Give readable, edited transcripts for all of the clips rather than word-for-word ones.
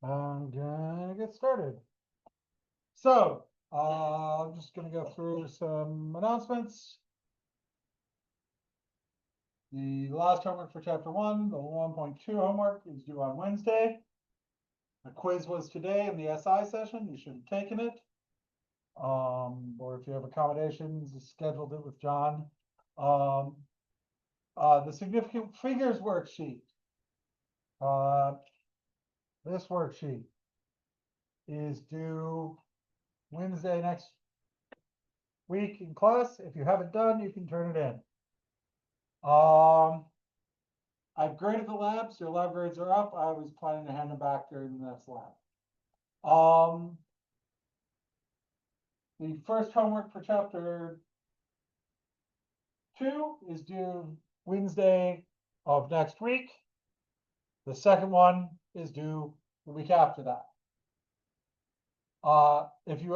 I'm gonna get started. So, I'm just gonna go through some announcements. The last homework for chapter 1, the 1.2 homework, is due on Wednesday. The quiz was today in the SI session. You should have taken it. Or if you have accommodations, scheduled it with John. The significant figures worksheet. This worksheet is due Wednesday next week in class. If you haven't done, you can turn it in. I've graded the labs. Your lab grades are up. I was planning to hand them back during the next lab. The first homework for chapter 2 is due Wednesday of next week. The second one is due the week after that. If you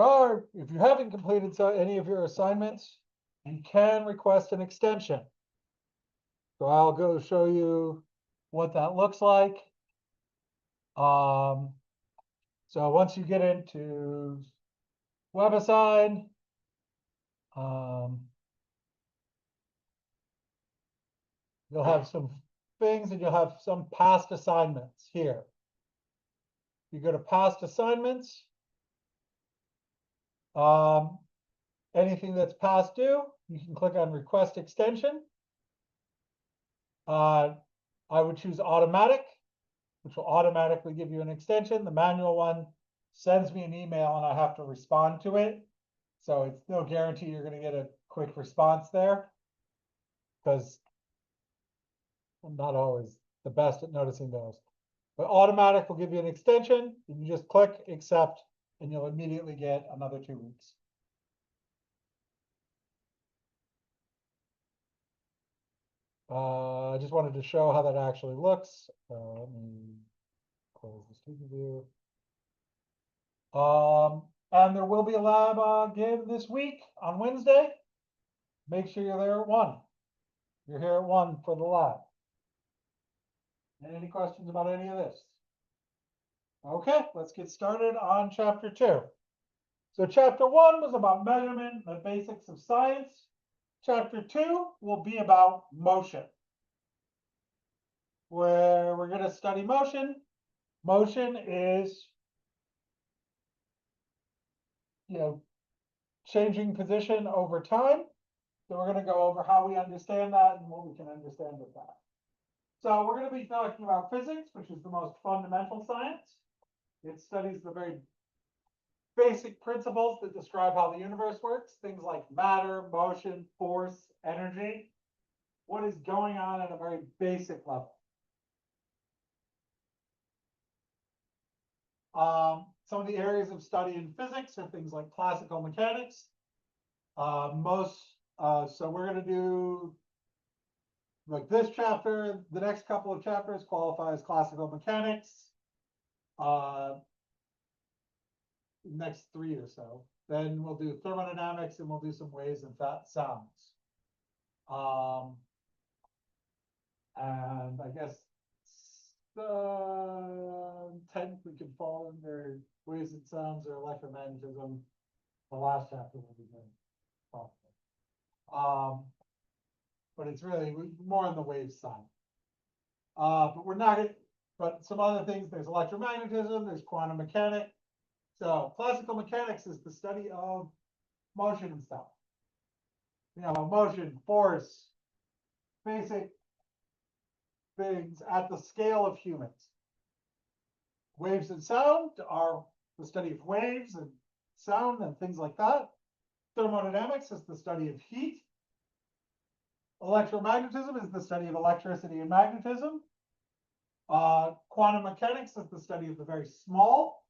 haven't completed any of your assignments, you can request an extension. So I'll go show you what that looks like. So once you get into WebAssign, you'll have some things and you'll have some past assignments here. You go to past assignments. Anything that's past due, you can click on request extension. I would choose automatic, which will automatically give you an extension. The manual one sends me an email and I have to respond to it. So it's no guarantee you're going to get a quick response there, because I'm not always the best at noticing those. But automatic will give you an extension. You can just click accept and you'll immediately get another 2 weeks. I just wanted to show how that actually looks. Let me close the student view. And there will be a lab again this week on Wednesday. Make sure you're there at 1. You're here at 1 for the lab. Any questions about any of this? Okay, let's get started on chapter 2. So chapter 1 was about measurement, the basics of science. Chapter 2 will be about motion, where we're going to study motion. Motion is, changing position over time. So we're going to go over how we understand that and what we can understand with that. So we're going to be talking about physics, which is the most fundamental science. It studies the very basic principles that describe how the universe works, things like matter, motion, force, energy, what is going on at a very basic level. Some of the areas of study in physics are things like classical mechanics. So we're going to do, like this chapter, the next couple of chapters qualify as classical mechanics. Next 3 or so. Then we'll do thermodynamics and we'll do some waves and sounds. And I guess technically can fall under waves and sounds or electromagnetism. The last chapter will be good, probably. But it's really more on the wave side. But we're not. But some other things. There's electromagnetism. There's quantum mechanics. So classical mechanics is the study of motion and stuff. Motion, force, basic things at the scale of humans. Waves and sound are the study of waves and sound and things like that. Thermodynamics is the study of heat. Electromagnetism is the study of electricity and magnetism. Quantum mechanics is the study of the very small.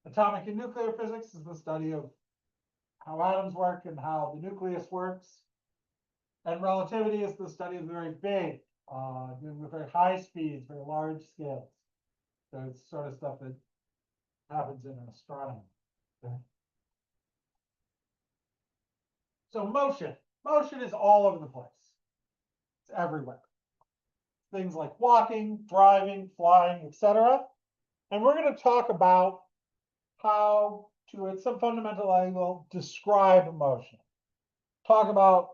Atomic and nuclear physics is the study of how atoms work and how the nucleus works. And relativity is the study of the very big, with very high speeds, very large scales. So it's sort of stuff that happens in astronomy. Okay. So motion. Motion is all over the place. It's everywhere. Things like walking, driving, flying, etc. And we're going to talk about how to, at some fundamental level, describe motion. Talk about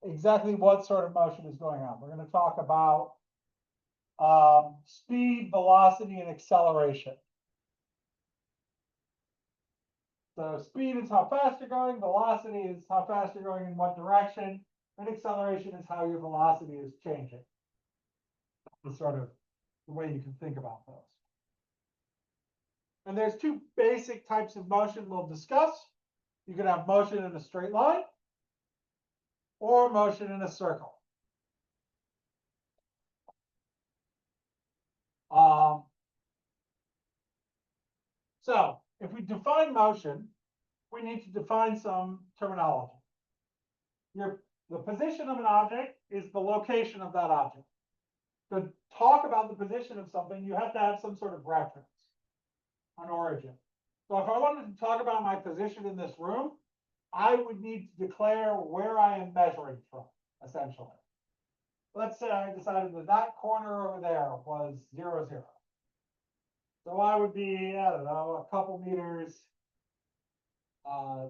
exactly what sort of motion is going on. We're going to talk about speed, velocity, and acceleration. So speed is how fast you're going, velocity is how fast you're going in what direction, and acceleration is how your velocity is changing. That's sort of the way you can think about those. And there's two basic types of motion we'll discuss. You can have motion in a straight line or motion in a circle. So if we define motion, we need to define some terminology. The position of an object is the location of that object. To talk about the position of something, you have to have some sort of reference, an origin. So if I wanted to talk about my position in this room, I would need to declare where I am measuring from, essentially. Let's say I decided that that corner over there was 0, 0. So I would be, I don't know, a couple meters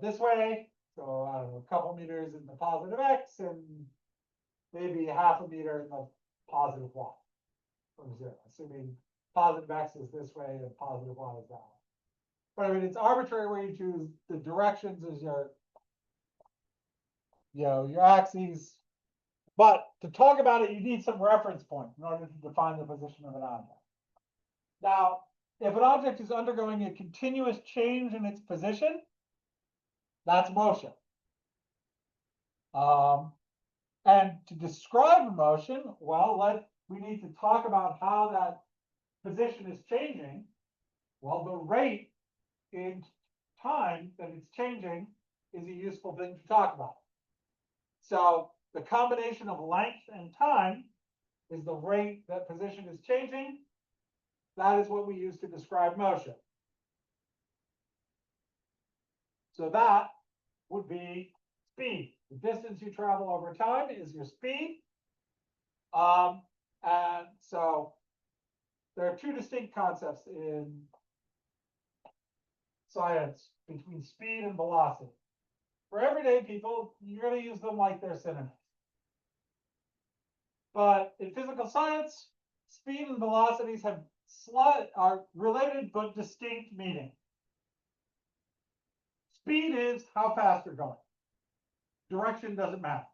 this way. So I don't know, a couple meters in the positive X and maybe half a meter in the positive Y from 0, assuming positive X is this way and positive Y is that way. But I mean, it's arbitrary where you choose the directions as your, your axes. But to talk about it, you need some reference point in order to define the position of an object. Now, if an object is undergoing a continuous change in its position, that's motion. And to describe motion, well, we need to talk about how that position is changing. Well, the rate in time that it's changing is a useful thing to talk about. So the combination of length and time is the rate that position is changing. That is what we use to describe motion. So that would be speed. The distance you travel over time is your speed. And so there are two distinct concepts in science between speed and velocity. For everyday people, you're going to use them like they're synonyms. But in physical science, speed and velocities are related but distinct meaning. Speed is how fast you're going. Direction doesn't matter.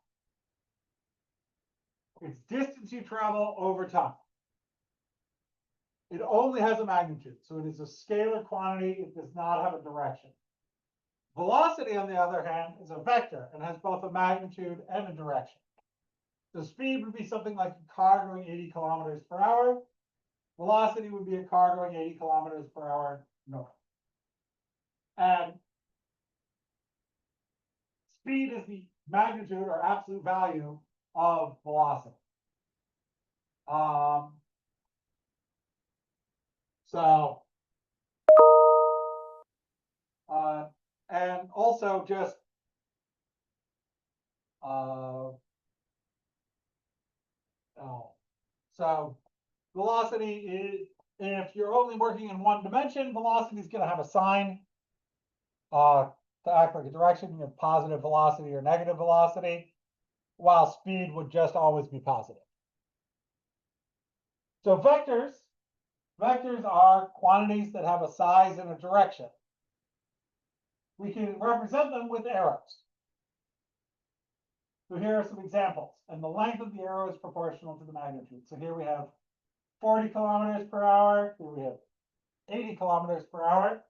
It's distance you travel over time. It only has a magnitude, so it is a scalar quantity. It does not have a direction. Velocity, on the other hand, is a vector and has both a magnitude and a direction. So speed would be something like a car going 80 kilometers per hour. Velocity would be a car going 80 kilometers per hour north. And speed is the magnitude or absolute value of velocity. And also just so velocity is, if you're only working in one dimension, velocity is going to have a sign to act like a direction. You have positive velocity or negative velocity, while speed would just always be positive. So vectors are quantities that have a size and a direction. We can represent them with arrows. So here are some examples, and the length of the arrow is proportional to the magnitude. So here we have 40 kilometers per hour, here we have 80 kilometers per hour.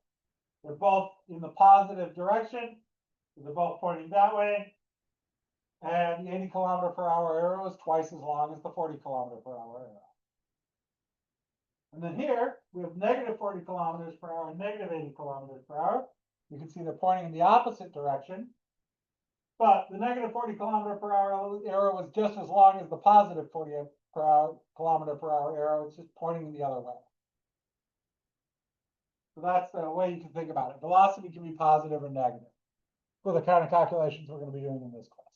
They're both in the positive direction, so they're both pointing that way. And the 80 kilometer per hour arrow is twice as long as the 40 kilometer per hour arrow. And then here we have negative 40 kilometers per hour and negative 80 kilometers per hour. You can see they're pointing in the opposite direction. But the negative 40 kilometer per hour arrow is just as long as the positive 40 kilometer per hour arrow. It's just pointing in the other way. So that's the way you can think about it. Velocity can be positive or negative for the kind of calculations we're going to be doing in this class.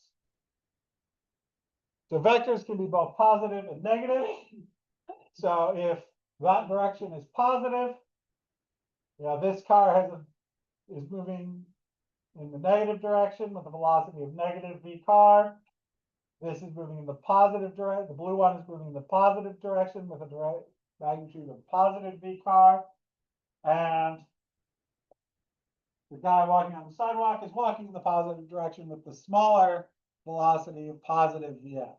So vectors can be both positive and negative. So if that direction is positive, This car is moving in the negative direction with a velocity of negative v car. This is moving in the positive direction. The blue one is moving in the positive direction with a direct magnitude of positive v car. And the guy walking on the sidewalk is walking in the positive direction with the smaller velocity of positive vf.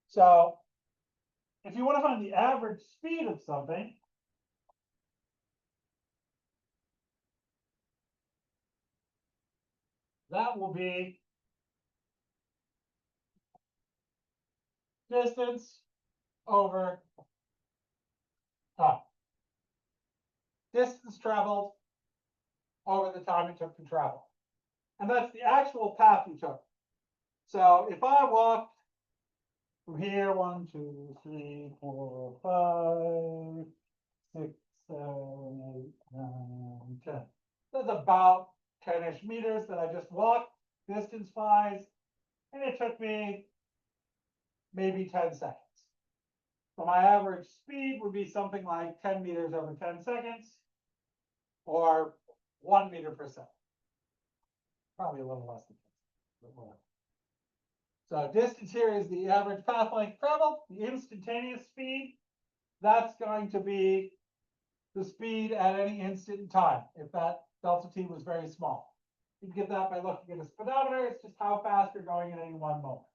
So if you want to find the average speed of something, that will be distance over time. Distance traveled over the time it took to travel. And that's the actual path you took. So if I walked from here, 1, 2, 3, 4, 5, 6, 7, 8, 9, 10. That's about 10-ish meters that I just walked distance-wise. And it took me maybe 10 seconds. So my average speed would be something like 10 meters over 10 seconds, or 1 meter per second. Probably a little less than 10, but whatever. So distance here is the average path length traveled. The instantaneous speed, that's going to be the speed at any instant in time, if that delta t was very small. You can get that by looking at a speedometer. It's just how fast you're going at any one moment.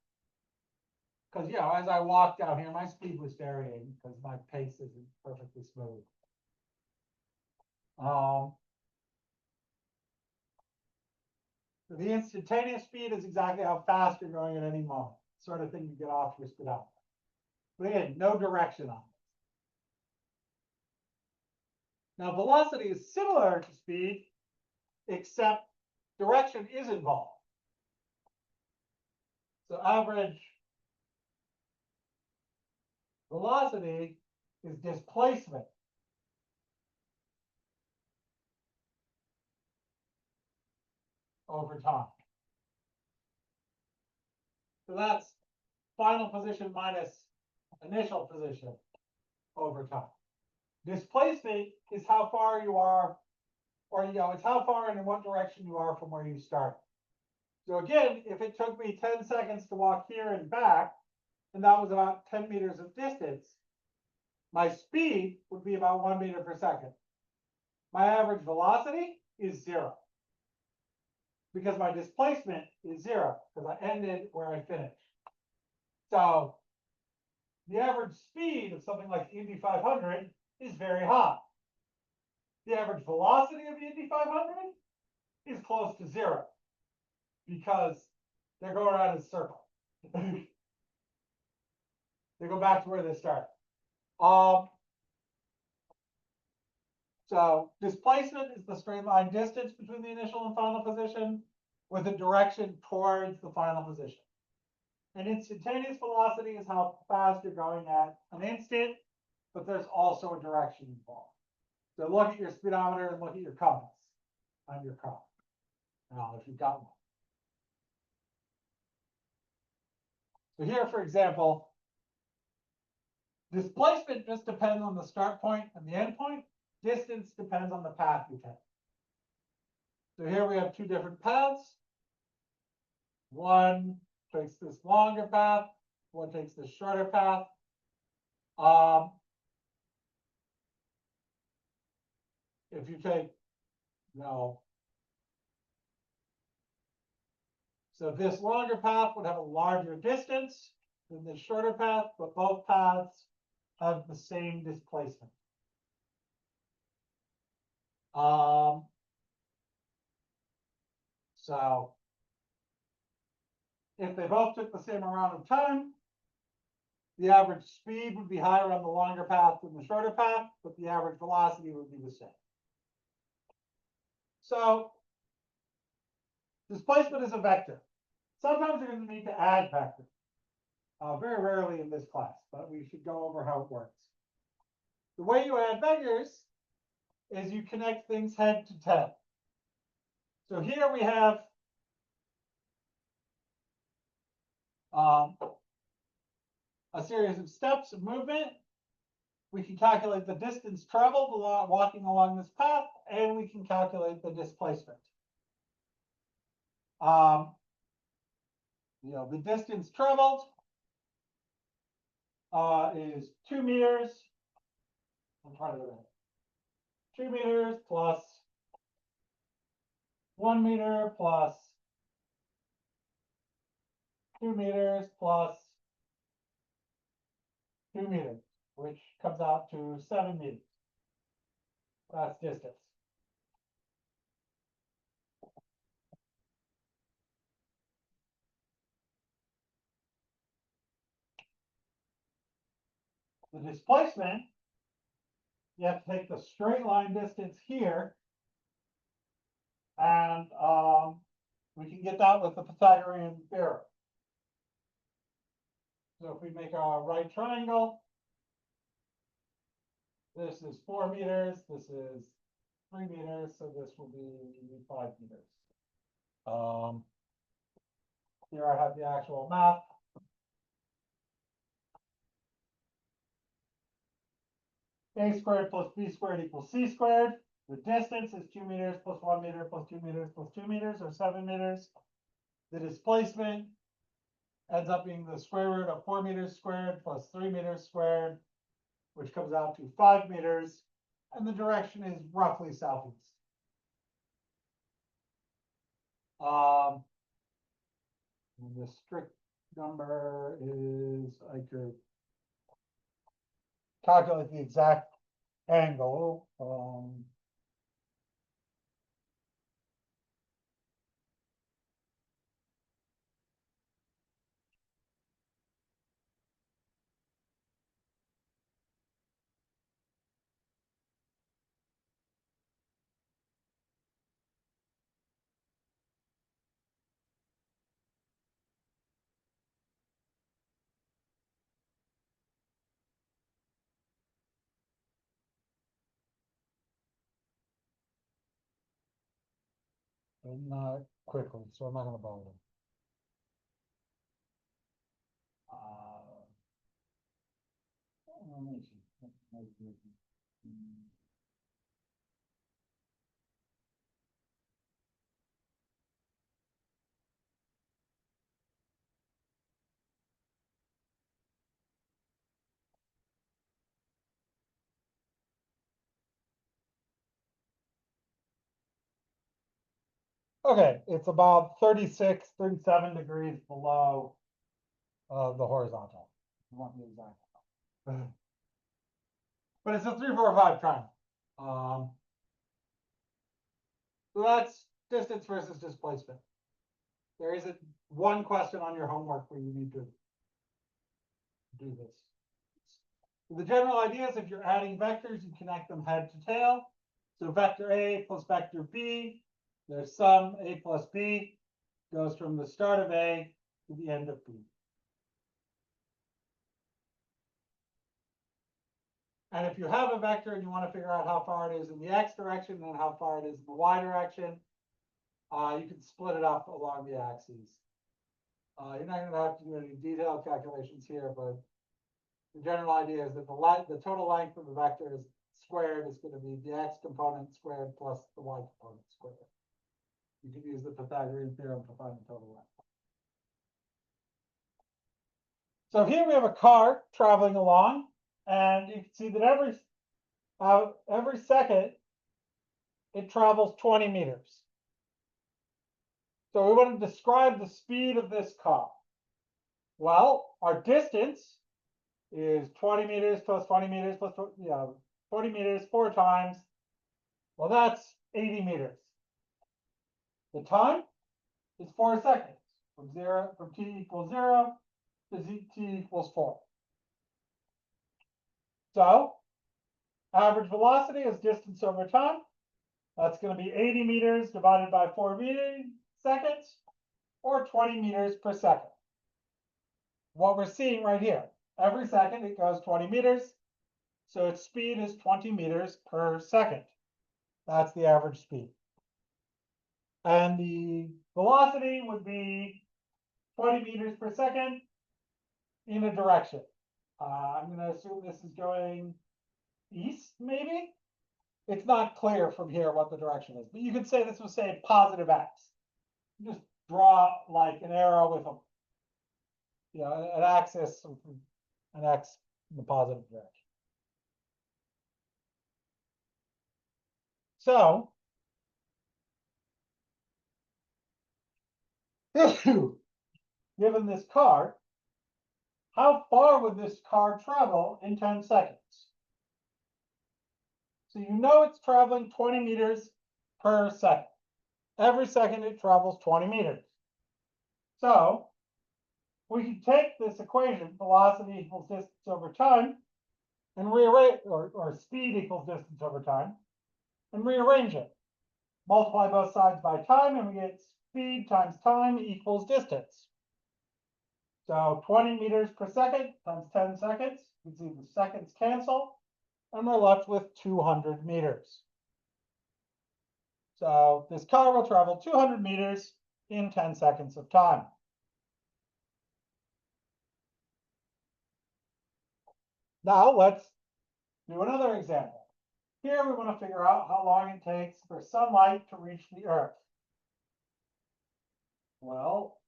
Because, as I walk down here, my speed was varying because my pace isn't perfectly smooth. So the instantaneous speed is exactly how fast you're going at any moment. Sort of thing you get off your speedometer. But again, no direction on this. Now, velocity is similar to speed, except direction is involved. So average velocity is displacement over time. So that's final position minus initial position over time. Displacement is how far you are, or it's how far and in what direction you are from where you start. So again, if it took me 10 seconds to walk here and back, and that was about 10 meters of distance, my speed would be about 1 meter per second. My average velocity is 0. Because my displacement is 0, because I ended where I finished. So the average speed of something like the Indy 500 is very high. The average velocity of the Indy 500 is close to 0, because they're going around in a circle. They go back to where they started. So displacement is the straight line distance between the initial and final position with a direction towards the final position. And instantaneous velocity is how fast you're going at an instant, but there's also a direction involved. So look at your speedometer and look at your compass on your car. Now, if you've got one. So here, for example, displacement just depends on the start point and the end point. Distance depends on the path you take. So here we have two different paths. One takes this longer path, one takes this shorter path. If you take, so this longer path would have a larger distance than this shorter path, but both paths have the same displacement. So if they both took the same amount of time, the average speed would be higher on the longer path than the shorter path, but the average velocity would be the same. So displacement is a vector. Sometimes you're going to need to add vectors. Very rarely in this class, but we should go over how it works. The way you add vectors is you connect things head to tail. So here we have a series of steps of movement. we can calculate the distance traveled walking along this path, and we can calculate the displacement. The distance traveled is 2 meters. I'm trying to do that. 2 meters plus 1 meter plus 2 meters plus 2 meters, which comes out to 7 meters. That's distance. The displacement, you have to take the straight line distance here, and we can get that with the Pythagorean theorem. So if we make a right triangle, this is 4 meters, this is 3 meters, so this will be 5 meters. Here I have the actual math. A squared plus B squared equals C squared. The distance is 2 meters plus 1 meter plus 2 meters plus 2 meters, or 7 meters. The displacement ends up being the square root of 4 meters squared plus 3 meters squared, which comes out to 5 meters. And the direction is roughly southeast. And the strict number is, I could calculate the exact angle. But not quickly, so I'm not going to bother. Let me see. Okay, it's about 36, 37 degrees below the horizontal. You want the exact. But it's a 3, 4, 5 triangle. So that's distance versus displacement. There isn't one question on your homework where you need to do this. So the general idea is if you're adding vectors, you connect them head to tail. So vector A plus vector B, their sum A plus B goes from the start of A to the end of B. And if you have a vector and you want to figure out how far it is in the x direction and how far it is in the y direction, you can split it up along the axes. You're not going to have to do any detailed calculations here, but the general idea is that the total length of the vector is squared is going to be the x component squared plus the y component squared. You can use the Pythagorean theorem to find the total length. So here we have a car traveling along, and you can see that every second it travels 20 meters. So we want to describe the speed of this car. Well, our distance is 20 meters plus 20 meters plus 20 meters 4 times. Well, that's 80 meters. The time is 4 seconds from t equals 0 to t equals 4. So average velocity is distance over time. That's going to be 80 meters divided by 4 seconds, or 20 meters per second. What we're seeing right here, every second it goes 20 meters. So its speed is 20 meters per second. That's the average speed. And the velocity would be 20 meters per second in a direction. I'm going to assume this is going east, maybe? It's not clear from here what the direction is, but you could say this was, say, positive X. You just draw like an arrow with a, an axis, an X in the positive direction. So, given this car, how far would this car travel in 10 seconds? So you know it's traveling 20 meters per second. Every second it travels 20 meters. So we can take this equation, velocity equals distance over time, and rearrange, or speed equals distance over time, and rearrange it. Multiply both sides by time, and we get speed times time equals distance. So 20 meters per second times 10 seconds. You can see the seconds cancel, and we're left with 200 meters. So this car will travel 200 meters in 10 seconds of time. Now let's do another example. Here we want to figure out how long it takes for sunlight to reach the Earth. Well,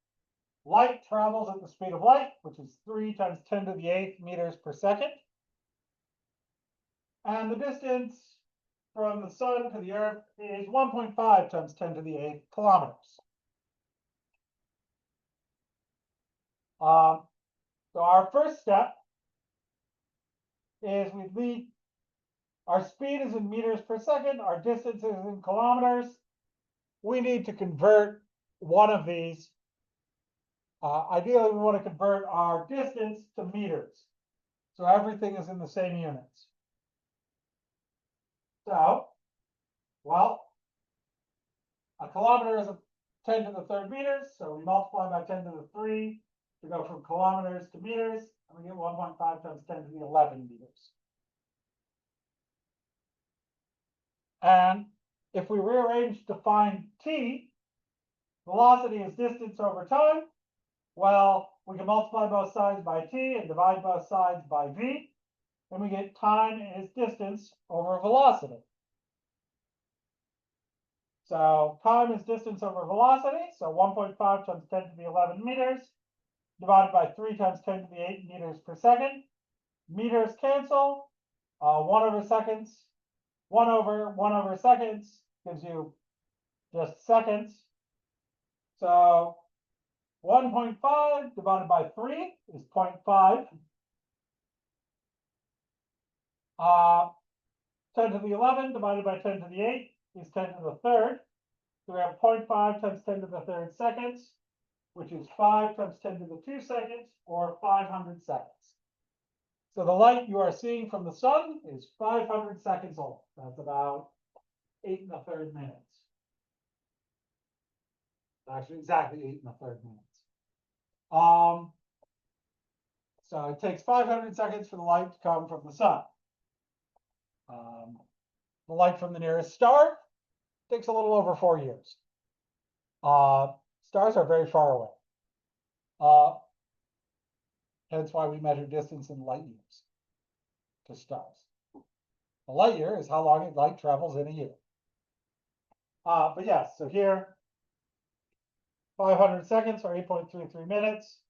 light travels at the speed of light, which is 3 times 10 to the 8th meters per second. And the distance from the sun to the Earth is 1.5 times 10 to the 8th kilometers. So our first step is our speed is in meters per second, our distance is in kilometers. We need to convert one of these. Ideally, we want to convert our distance to meters. So everything is in the same units. So, well, a kilometer is 10 to the 3rd meters. So we multiply by 10 to the 3 to go from kilometers to meters. And we get 1.5 times 10 to the 11 meters. And if we rearrange to find t, velocity is distance over time. Well, we can multiply both sides by t and divide both sides by v. And we get time is distance over velocity. So time is distance over velocity. So 1.5 times 10 to the 11 meters divided by 3 times 10 to the 8 meters per second. Meters cancel. 1 over seconds. 1 over seconds gives you just seconds. So 1.5 divided by 3 is 0.5. 10 to the 11 divided by 10 to the 8 is 10 to the 3rd. So we have 0.5 times 10 to the 3rd seconds, which is 5 times 10 to the 2 seconds, or 500 seconds. So the light you are seeing from the sun is 500 seconds old. That's about 8 1/3 minutes. Actually, exactly 8 1/3 minutes. So it takes 500 seconds for the light to come from the sun. The light from the nearest star takes a little over 4 years. Stars are very far away. Hence why we measure distance in light years to stars. A light year is how long light travels in a year. But yes, so here, 500 seconds or 8.33 minutes,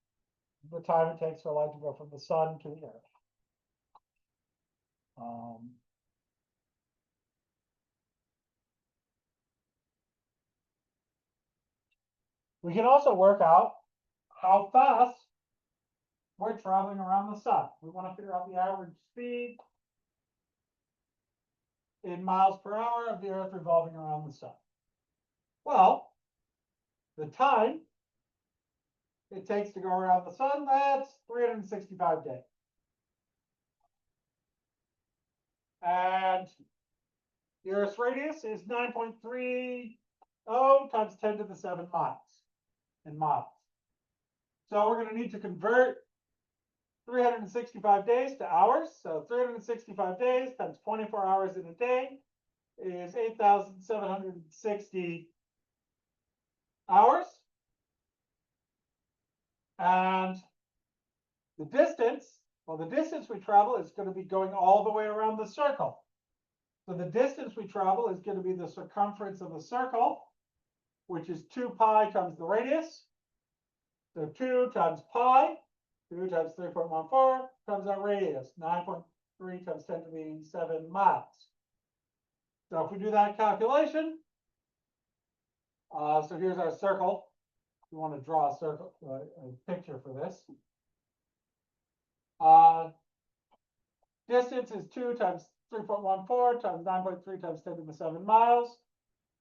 the time it takes for light to go from the sun to the Earth. We can also work out how fast we're traveling around the sun. We want to figure out the average speed in miles per hour of the Earth revolving around the sun. Well, the time it takes to go around the sun, that's 365 days. And the Earth's radius is 9.30 times 10 to the 7 miles in miles. So we're going to need to convert 365 days to hours. So 365 days times 24 hours in a day is 8,760 hours. And the distance Well, the distance we travel is going to be going all the way around the circle. So the distance we travel is going to be the circumference of the circle, which is 2 pi times the radius. So 2 times pi, 2 times 3.14 times our radius, 9.3 times 10 to the 7 miles. So if we do that calculation, so here's our circle. We want to draw a circle, a picture for this. Distance is 2 times 3.14 times 9.3 times 10 to the 7 miles,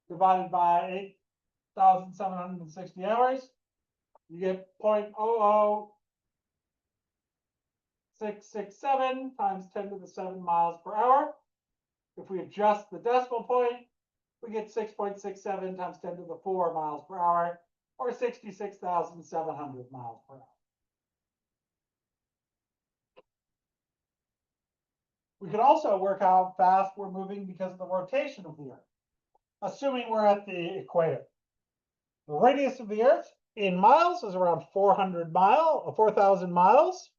divided by 8,760 hours. You get 0.00667 times 10 to the 7 miles per hour. If we adjust the decimal point, we get 6.67 times 10 to the 4 miles per hour, or 66,700 miles per hour. We can also work out how fast we're moving because of the rotation of the Earth, assuming we're at the equator. The radius of the Earth in miles is around 4,000 miles.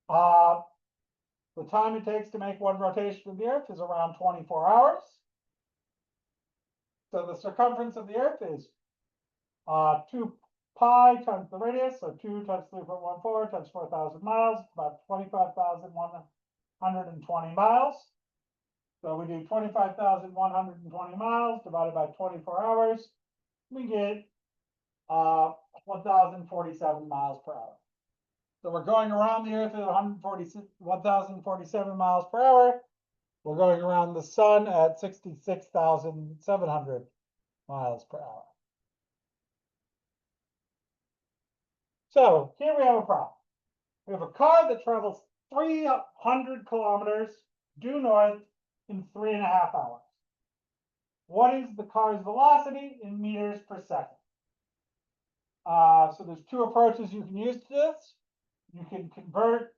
The time it takes to make one rotation of the Earth is around 24 hours. So the circumference of the Earth is 2 pi times the radius, so 2 times 3.14 times 4,000 miles, about 25,120 miles. So we do 25,120 miles divided by 24 hours. We get 1,047 miles per hour. So we're going around the Earth at 1,047 miles per hour. We're going around the sun at 66,700 miles per hour. So here we have a problem. We have a car that travels 300 kilometers due north in 3.5 hours. What is the car's velocity in meters per second? So there's two approaches you can use to this. You can convert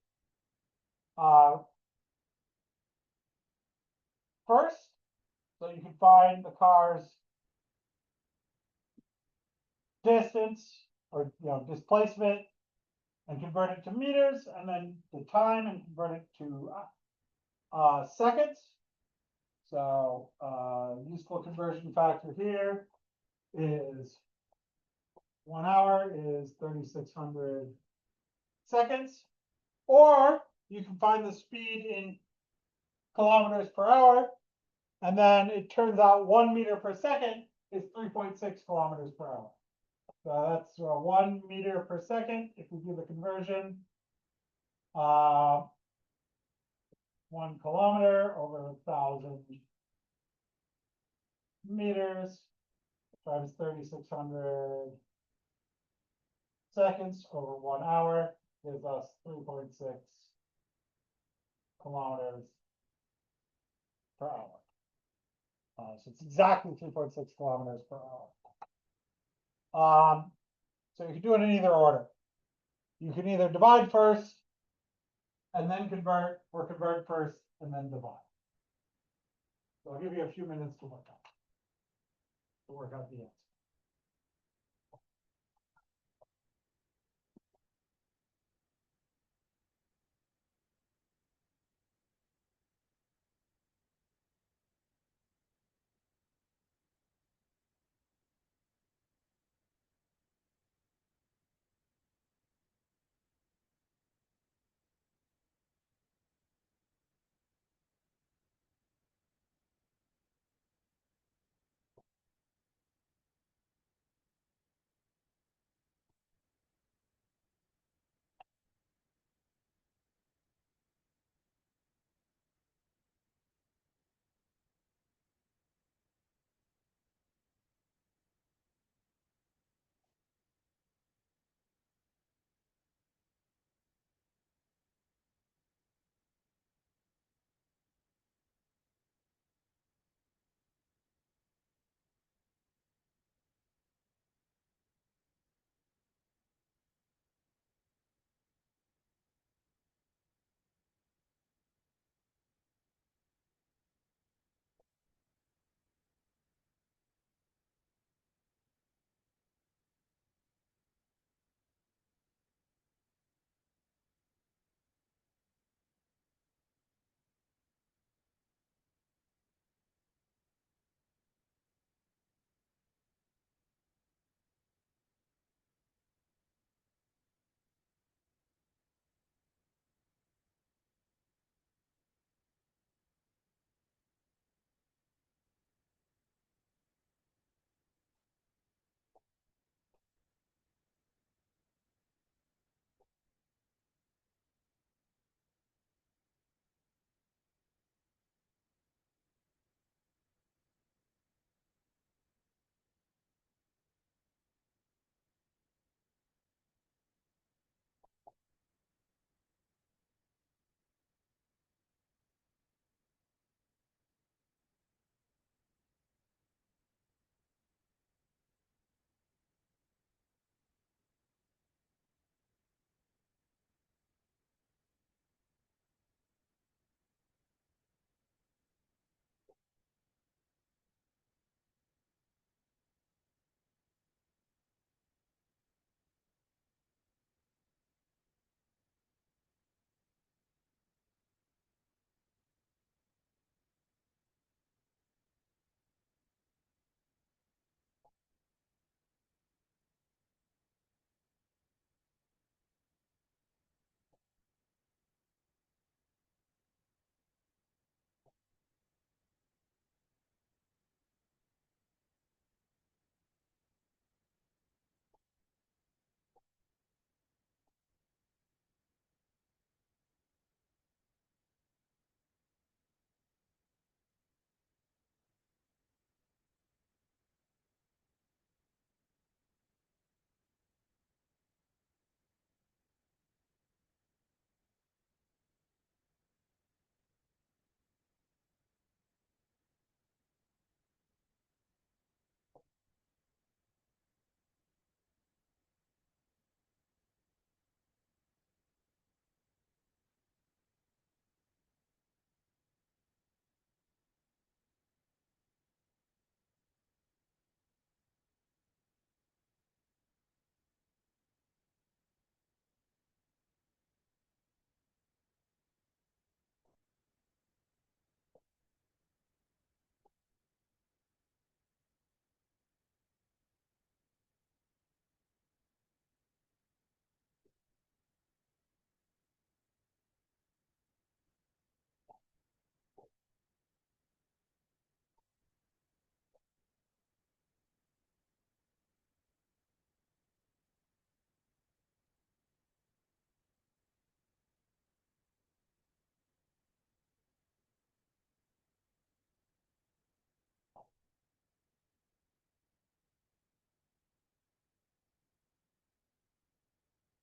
first, so you can find the car's distance or displacement and convert it to meters, and then the time and convert it to seconds. So useful conversion factor here is 1 hour is 3,600 seconds, or you can find the speed in kilometers per hour, and then it turns out 1 meter per second is 3.6 kilometers per hour. So that's 1 meter per second. If we do the conversion, 1 kilometer over 1,000 meters times 3,600 seconds over 1 hour gives us 3.6 kilometers per hour. So it's exactly 3.6 kilometers per hour. So you can do it in either order. You can either divide first and then convert, or convert first and then divide. So I'll give you a few minutes to work out the answer.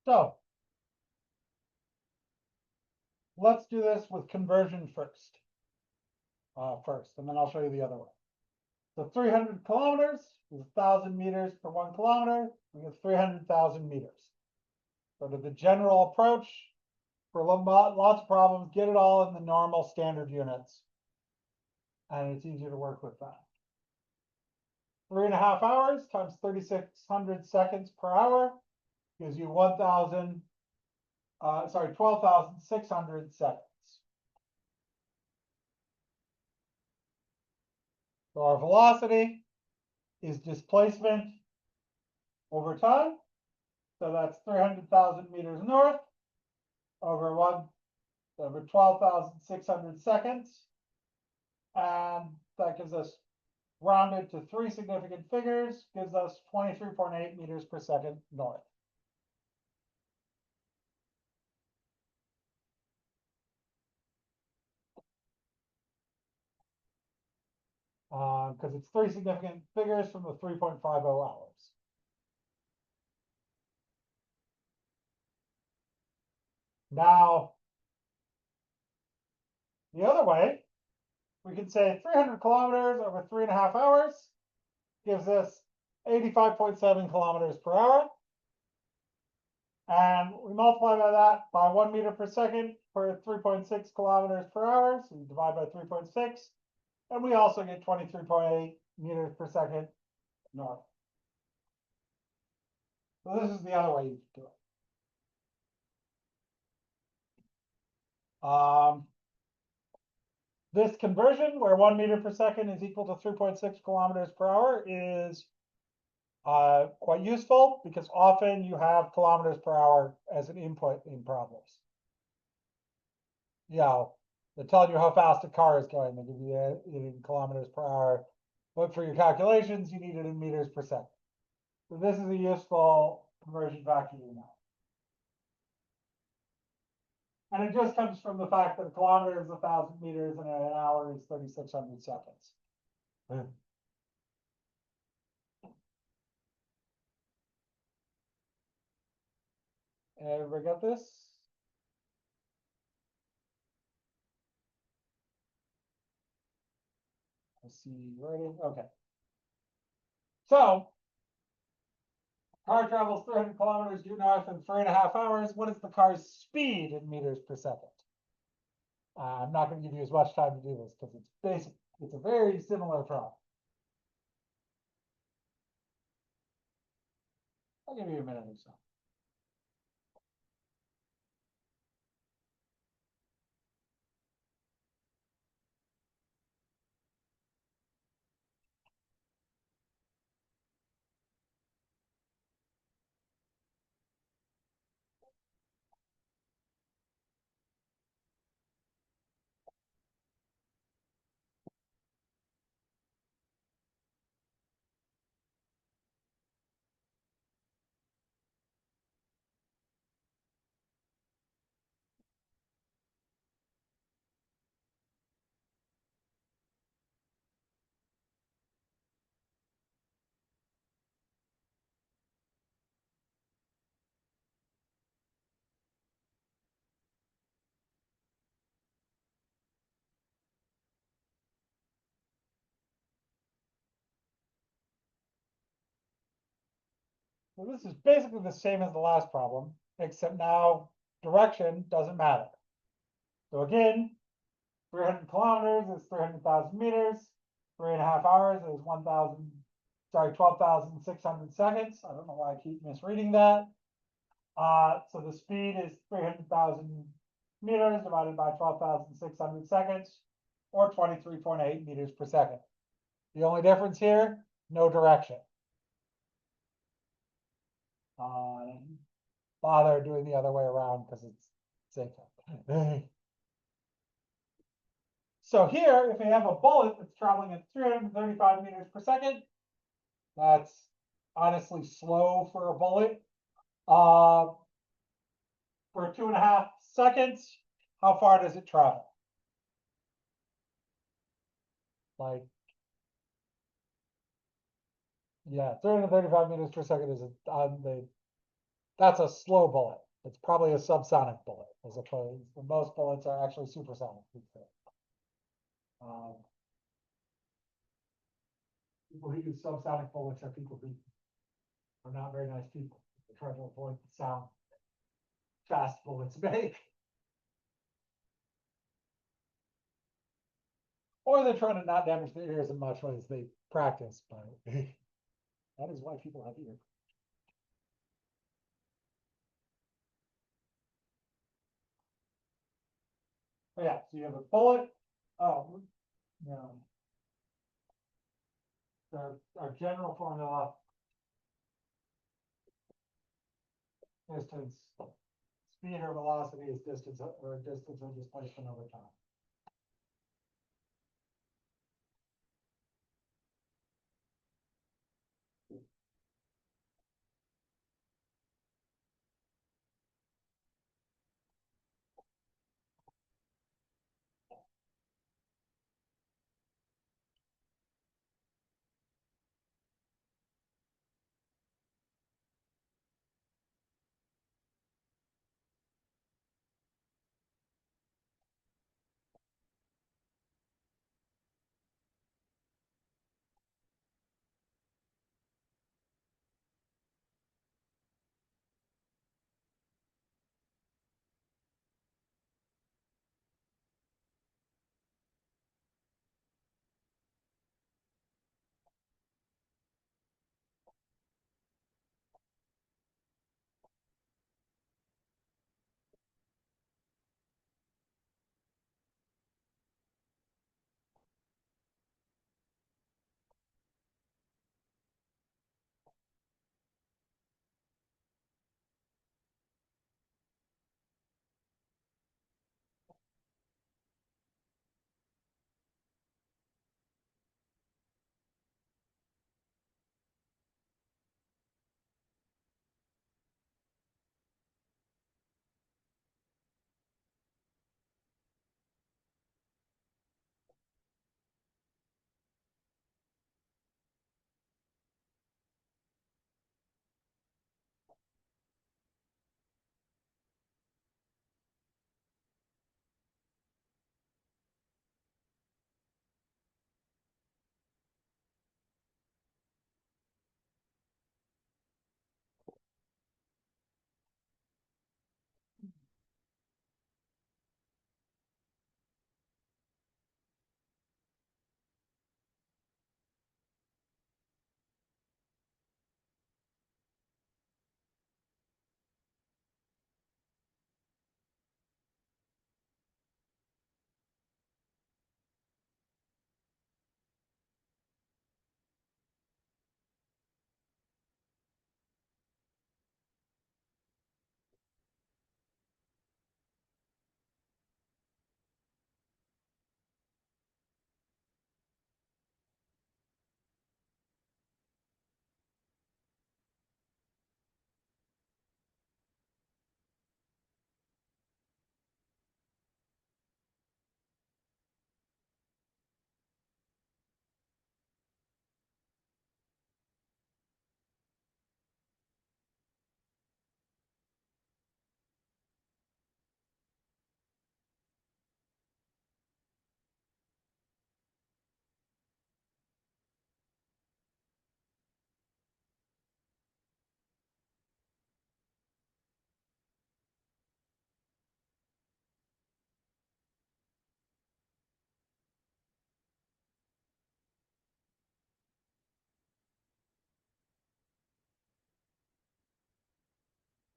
So let's do this with conversion first. And then I'll show you the other way. So 300 kilometers is 1,000 meters per 1 kilometer. We get 300,000 meters. So to the general approach, for lots of problems, get it all in the normal standard units. And it's easier to work with that. 3.5 hours times 3,600 seconds per hour gives you 12,600 seconds. So our velocity is displacement over time. So that's 300,000 meters north over 12,600 seconds. And that gives us, rounded to 3 significant figures, gives us 23.8 meters per second north. Because it's 3 significant figures from the 3.50 hours. Now, the other way, we can say 300 kilometers over 3.5 hours gives us 85.7 kilometers per hour. And we multiply by that by 1 meter per second per 3.6 kilometers per hour. So we divide by 3.6. And we also get 23.8 meters per second north. So this is the other way you can do it. This conversion, where 1 meter per second is equal to 3.6 kilometers per hour, is quite useful because often you have kilometers per hour as an input in problems. They're telling you how fast a car is going. They give you it in kilometers per hour, but for your calculations, you need it in meters per second. So this is a useful conversion factor to know. And it just comes from the fact that a kilometer is 1,000 meters and an hour is 3,600 seconds. Everybody got this? I see writing. Okay. So car travels 300 kilometers due north in 3.5 hours. What is the car's speed in meters per second? I'm not going to give you as much time to do this because it's basic. It's a very similar problem. I'll give you a minute or so. So this is basically the same as the last problem, except now direction doesn't matter. So again, 300 kilometers is 300,000 meters. 3.5 hours is 12,600 seconds. I don't know why I keep misreading that. So the speed is 300,000 meters divided by 12,600 seconds, or 23.8 meters per second. The only difference here, no direction. Bother doing the other way around because it's safer. So here, if we have a bullet that's traveling at 335 meters per second, that's honestly slow for a bullet. For 2.5 seconds, how far does it travel? Like, yeah, 335 meters per second is on the that's a slow bullet. It's probably a subsonic bullet, as opposed, most bullets are actually supersonic. Um, People who use subsonic bullets are people who are not very nice people. They try to avoid the sound fast bullets make. Or they're trying to not damage their ears as much as they practice, but that is why people have ears. Oh, yeah, so you have a bullet. Oh, our general formula, distance, speed or velocity is distance or displacement over time.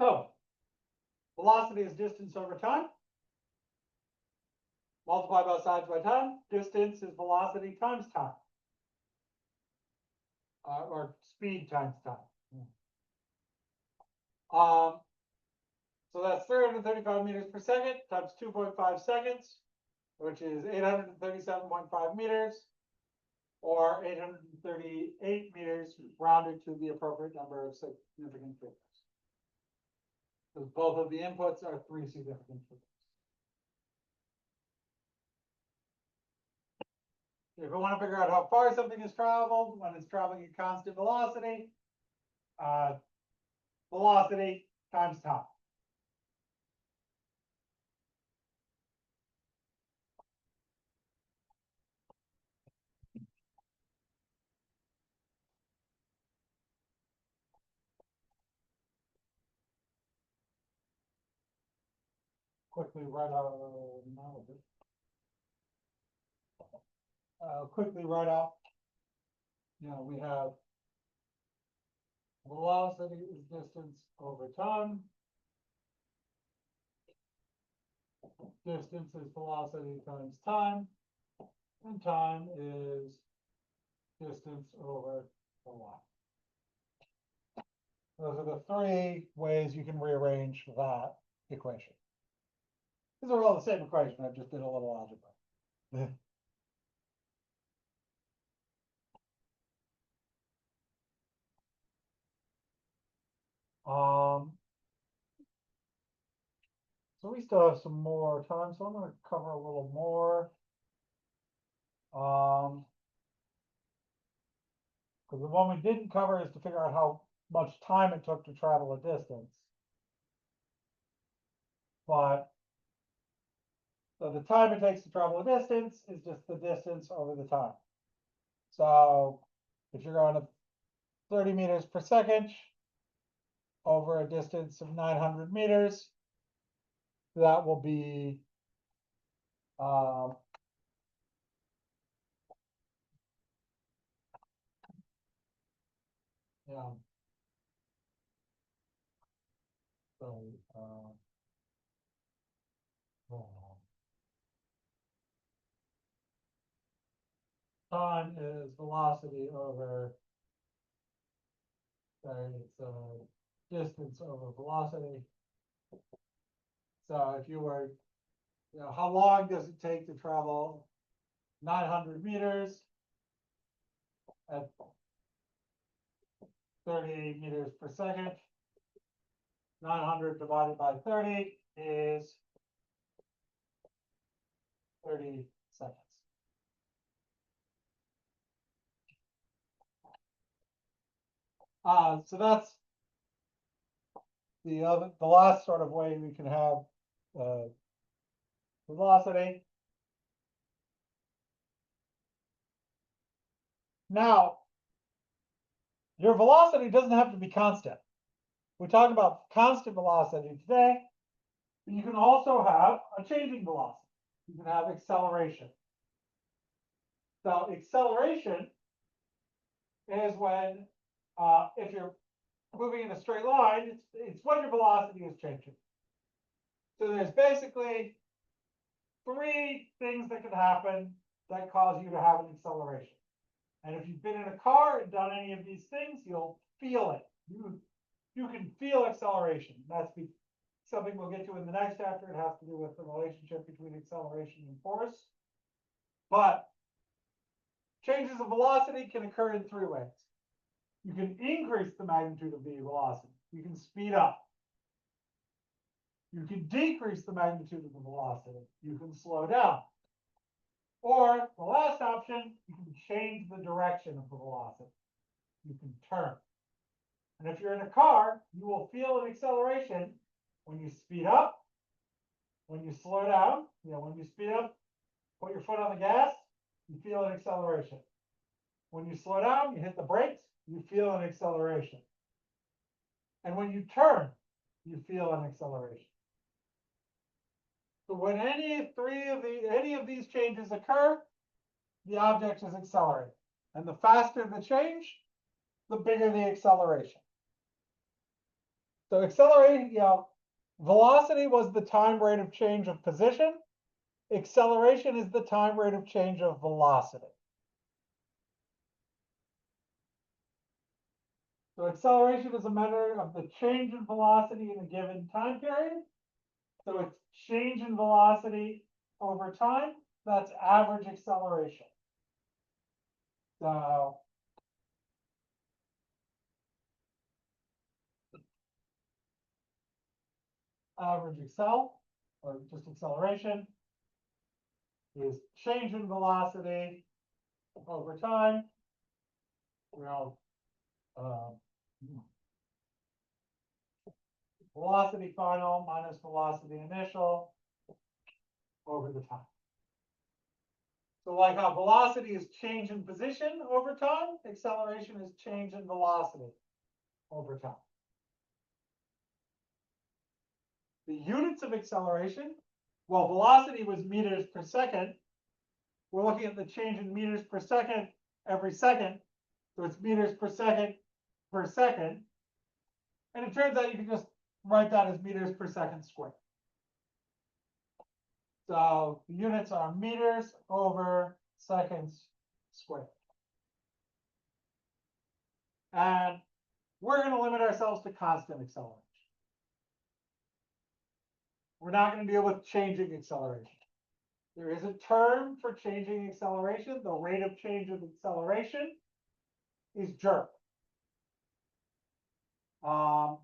So velocity is distance over time. Multiply both sides by time. Distance is velocity times time. Or speed times time. So that's 335 meters per second times 2.5 seconds, which is 837.5 meters, or 838 meters rounded to the appropriate number of significant figures. Because both of the inputs are 3 significant figures. If we want to figure out how far something is traveled when it's traveling at constant velocity, velocity times time. Quickly write out, quickly write out, we have velocity is distance over time. Distance is velocity times time, and time is distance over the y. Those are the three ways you can rearrange that equation. These are all the same equation, I just did a little algebra. So we still have some more time, so I'm going to cover a little more. Because the one we didn't cover is to figure out how much time it took to travel a distance. But so the time it takes to travel a distance is just the distance over the time. So if you're going at 30 meters per second over a distance of 900 meters, that will be yeah. So time is velocity over, sorry, it's distance over velocity. So if you were, how long does it take to travel 900 meters at 30 meters per second? 900 divided by 30 is 30 seconds. So that's the last sort of way we can have velocity. Now, your velocity doesn't have to be constant. We talked about constant velocity today, but you can also have a changing velocity. You can have acceleration. So acceleration is when, if you're moving in a straight line, it's when your velocity is changing. So there's basically three things that can happen that cause you to have an acceleration. And if you've been in a car and done any of these things, you'll feel it. You can feel acceleration. That's something we'll get to in the next chapter. It has to do with the relationship between acceleration and force. But changes of velocity can occur in three ways. You can increase the magnitude of the velocity. You can speed up. You can decrease the magnitude of the velocity. You can slow down. Or the last option, you can change the direction of the velocity. You can turn. And if you're in a car, you will feel an acceleration when you speed up, when you slow down. When you speed up, put your foot on the gas, you feel an acceleration. When you slow down, you hit the brakes, you feel an acceleration. And when you turn, you feel an acceleration. So when any of these changes occur, the object is accelerating. And the faster the change, the bigger the acceleration. So accelerating, velocity was the time rate of change of position. Acceleration is the time rate of change of velocity. So acceleration is a measure of the change in velocity in a given time period. So it's change in velocity over time. That's average acceleration. So average or just acceleration, is change in velocity over time. Well, velocity final minus velocity initial over the time. So like how velocity is change in position over time, acceleration is change in velocity over time. The units of acceleration, well, velocity was meters per second. We're looking at the change in meters per second every second. So it's meters per second per second. And it turns out you can just write that as meters per second squared. So the units are meters over seconds squared. And we're going to limit ourselves to constant acceleration. We're not going to deal with changing acceleration. There is a term for changing acceleration. The rate of change of acceleration is jerk. The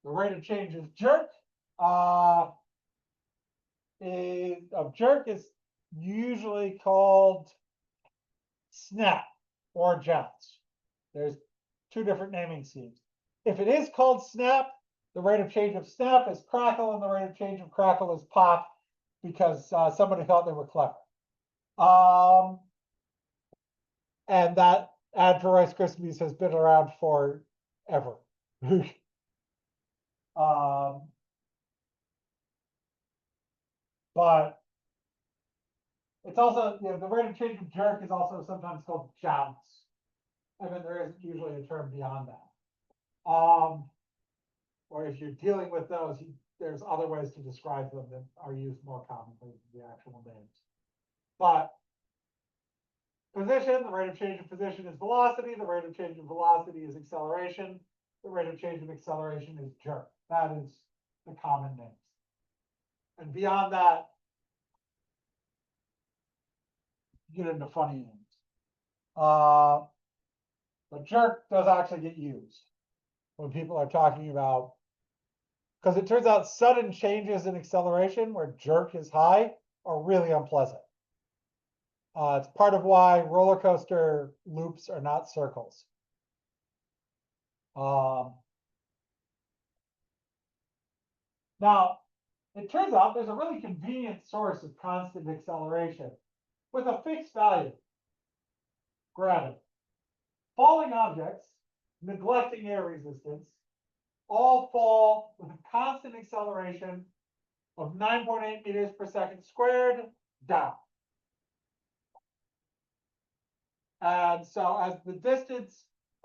rate of change is jerk. Jerk is usually called snap or jounce. There's two different naming schemes. If it is called snap, the rate of change of snap is crackle, and the rate of change of crackle is pop, because somebody thought they were clever. And that ad for Rice Krispies has been around forever. But it's also, the rate of change of jerk is also sometimes called jounce. I mean, there isn't usually a term beyond that. Or if you're dealing with those, there's other ways to describe them that are used more commonly than the actual names. But position, the rate of change of position is velocity. The rate of change of velocity is acceleration. The rate of change of acceleration is jerk. That is the common names. And beyond that, you get into funny names. But jerk does actually get used when people are talking about, because it turns out sudden changes in acceleration where jerk is high are really unpleasant. It's part of why roller coaster loops are not circles. Now, it turns out there's a really convenient source of constant acceleration with a fixed value, gravity. Falling objects, neglecting air resistance, all fall with a constant acceleration of 9.8 meters per second squared down. And so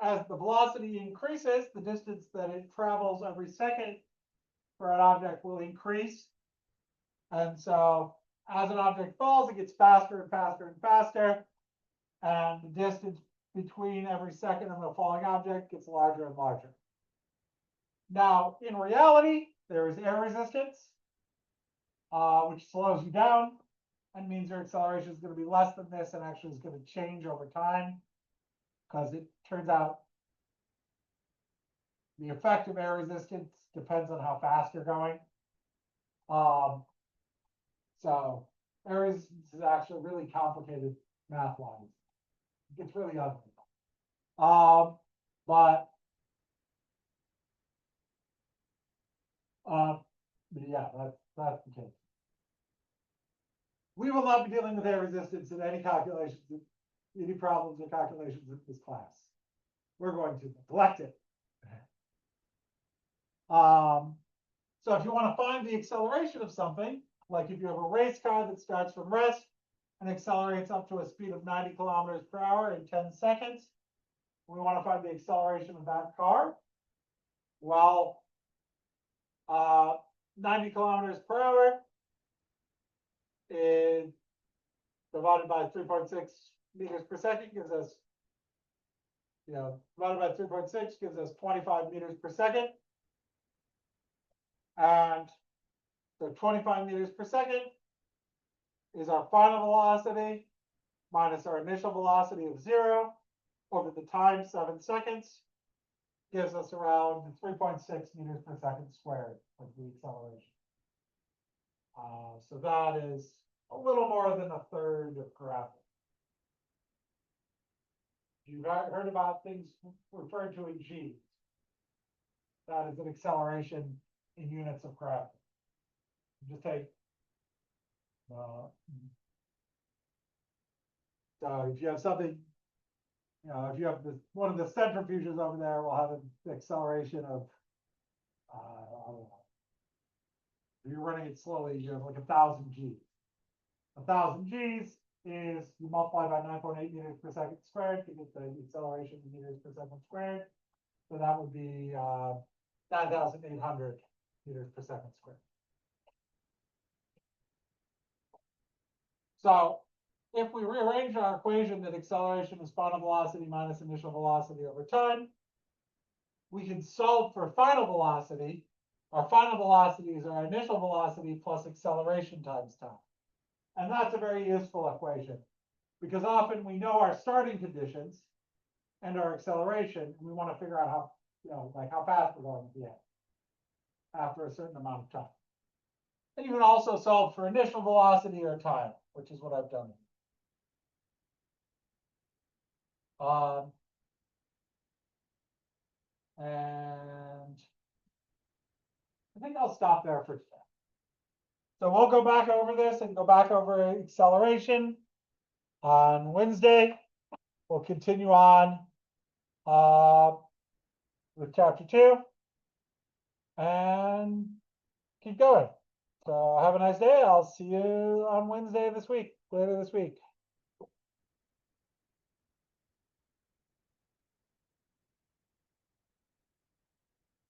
as the velocity increases, the distance that it travels every second for an object will increase. And so as an object falls, it gets faster and faster and faster. And the distance between every second of the falling object gets larger and larger. Now, in reality, there is air resistance, which slows you down and means your acceleration is going to be less than this and actually is going to change over time, because it turns out the effect of air resistance depends on how fast you're going. So air resistance is actually really complicated math-wise. It gets really ugly. But yeah, that's the case. We will not be dealing with air resistance in any calculations, any problems or calculations in this class. We're going to neglect it. So if you want to find the acceleration of something, like if you have a race car that starts from rest and accelerates up to a speed of 90 kilometers per hour in 10 seconds, we want to find the acceleration of that car. Well, 90 kilometers per hour is divided by 3.6 meters per second gives us, divided by 3.6 gives us 25 meters per second. And so 25 meters per second is our final velocity minus our initial velocity of 0 over the time 7 seconds, gives us around 3.6 meters per second squared of the acceleration. So that is a little more than a third of gravity. You've heard about things referred to in G's. that is an acceleration in units of gravity. Just take, so if you have something, if you have one of the centrifuges over there, will have an acceleration of, I don't know. If you're running it slowly, you have like 1,000 Gs. 1,000 Gs is you multiply by 9.8 meters per second squared to get the acceleration in meters per second squared. So that would be 9,800 meters per second squared. So if we rearrange our equation that acceleration is final velocity minus initial velocity over time, we can solve for final velocity. Our final velocity is our initial velocity plus acceleration times time. And that's a very useful equation because often we know our starting conditions and our acceleration, and we want to figure out how, like how fast we're going to be after a certain amount of time. And you can also solve for initial velocity or time, which is what I've done. And I think I'll stop there for today. So we'll go back over this and go back over acceleration on Wednesday. We'll continue on with chapter 2 and keep going. So have a nice day. I'll see you on Wednesday later this week.